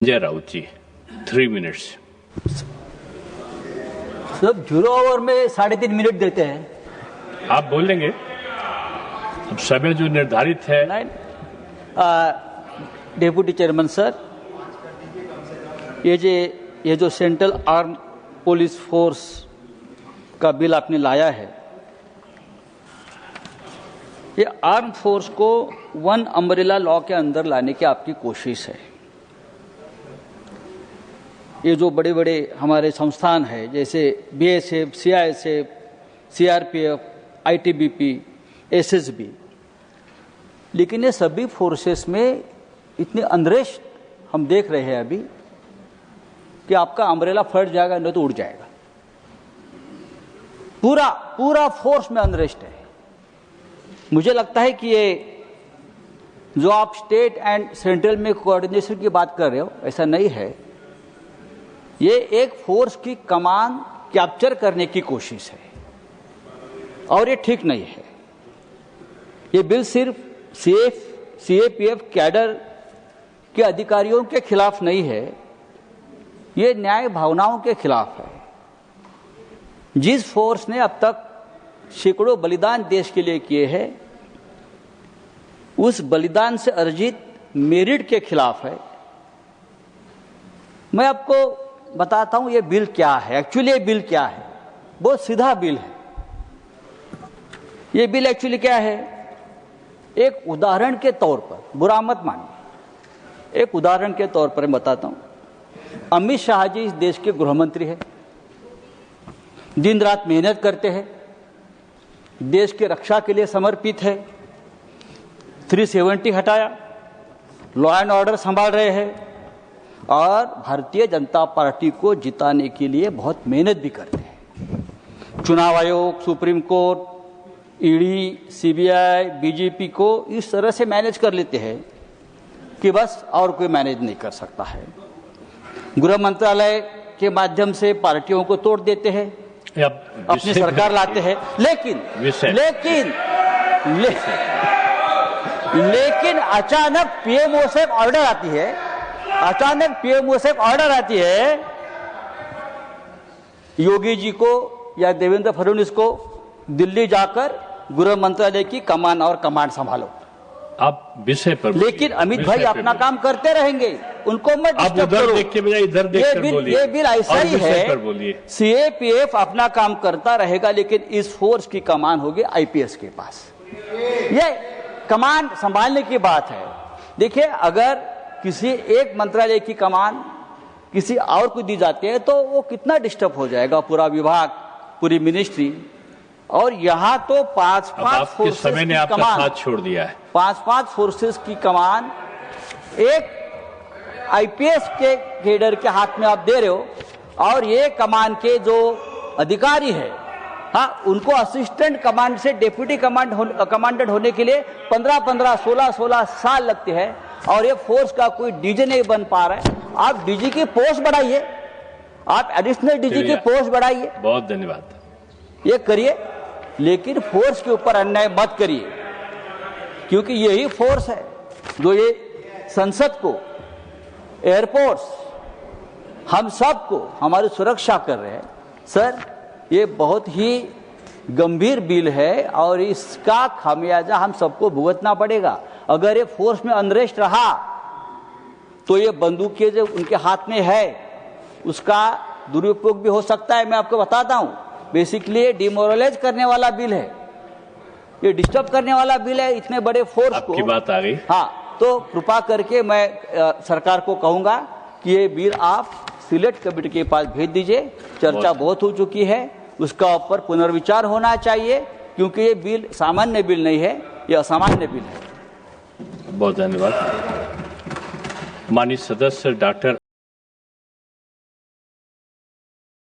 संजय राउत जी 3 minutes. सब 0 over में 3.5 minute देते हैं। आप बोल लेंगे, अब समय जो निर्धारित है। डेप्यूटी चेयरमैन सर, ये जो सेंट्रल आर्म पुलिस फोर्स का बिल आपने लाया है, ये आर्म फोर्स को वन अम्ब्रेला लॉ के अंदर लाने की आपकी कोशिश है। ये जो बड़े बड़े हमारे संस्थान हैं जैसे BSF, CISF, CRPF, ITBP, SSB, लेकिन ये सभी फोर्सेस में इतनी अनरेस्ट हम देख रहे हैं अभी कि आपका अम्ब्रेला फट जाएगा नहीं तो उड़ जाएगा। पूरा फोर्स में अनरेस्ट है। मुझे लगता है कि ये जो आप स्टेट एंड सेंट्रल में कोऑर्डिनेशन की बात कर रहे हो, ऐसा नहीं है। ये एक फोर्स की कमान कैप्चर करने की कोशिश है और ये ठीक नहीं है। ये बिल सिर्फ सीएपीएफ कैडर के अधिकारियों के खिलाफ नहीं है, ये न्याय भावनाओं के खिलाफ है। जिस फोर्स ने अब तक सैकड़ों बलिदान देश के लिए किए हैं, उस बलिदान से अर्जित मेरिट के खिलाफ है। मैं आपको बताता हूं ये बिल क्या है। एक्चुअली ये बिल क्या है, बहुत सीधा बिल है। ये बिल एक्चुअली क्या है, एक उदाहरण के तौर पर, बुरा मत मानिए, एक उदाहरण के तौर पर मैं बताता हूं। अमित शाह जी इस देश के गृह मंत्री हैं, दिन रात मेहनत करते हैं, देश की रक्षा के लिए समर्पित है। 370 हटाया, लॉ एंड ऑर्डर संभाल रहे हैं और भारतीय जनता पार्टी को जिताने के लिए बहुत मेहनत भी करते हैं। चुनाव आयोग, supreme court, ED, CBI, BJP को इस तरह से मैनेज कर लेते हैं कि बस और कोई मैनेज नहीं कर सकता है। गृह मंत्रालय के माध्यम से पार्टियों को तोड़ देते हैं, अपनी सरकार लाते हैं। लेकिन अचानक पीएमओ से ऑर्डर आती है, योगी जी को या देवेंद्र फडणवीस को दिल्ली जाकर गृह मंत्रालय की कमान और कमांड संभालो। आप विषय पर, लेकिन अमित भाई अपना काम करते रहेंगे, उनको मत डिस्टर्ब करो। देख के बजाय इधर देख कर बोलिए। ये बिल ऐसा ही है, सीएपीएफ अपना काम करता रहेगा, लेकिन इस फोर्स की कमान होगी आईपीएस के पास। ये कमान संभालने की बात है। देखिए, अगर किसी एक मंत्रालय की कमान किसी और को दी जाती है तो वो कितना डिस्टर्ब हो जाएगा, पूरा विभाग, पूरी मिनिस्ट्री। और यहाँ तो 5-5 फोर्सेस समय ने आपका साथ छोड़ दिया है। 5-5 फोर्सेस की कमान एक आईपीएस के कैडर के हाथ में आप दे रहे हो, और ये कमान के जो अधिकारी है, हाँ, उनको असिस्टेंट कमांड से डेप्यूटी कमांडेंट होने के लिए 15-15, 16-16 साल लगते हैं, और ये फोर्स का कोई डीजी नहीं बन पा रहा है। आप डीजी की पोस्ट बढ़ाइए, आप एडिशनल डीजी की पोस्ट बढ़ाइए। बहुत धन्यवाद। ये करिए, लेकिन फोर्स के ऊपर अन्याय मत करिए, क्योंकि यही फोर्स है जो ये संसद को, एयरपोर्ट्स, हम सबको हमारी सुरक्षा कर रहे हैं। सर, ये बहुत ही गंभीर बिल है और इसका खामियाजा हम सबको भुगतना पड़ेगा। अगर ये फोर्स में अनरेस्ट रहा तो ये बंदूकें जो उनके हाथ में है उसका दुरुपयोग भी हो सकता है। मैं आपको बताता हूं, बेसिकली ये डिमोरलाइज करने वाला बिल है, ये डिस्टर्ब करने वाला बिल है इतने बड़े फोर्स को। आपकी बात आ गई। हाँ, तो कृपा करके मैं सरकार को कहूंगा कि ये बिल आप सिलेक्ट कमेटी के पास भेज दीजिए। चर्चा बहुत हो चुकी है, उसका ऊपर पुनर्विचार होना चाहिए, क्योंकि ये बिल सामान्य बिल नहीं है, ये असामान्य बिल है। बहुत धन्यवाद। माननीय सदस्य डॉक्टर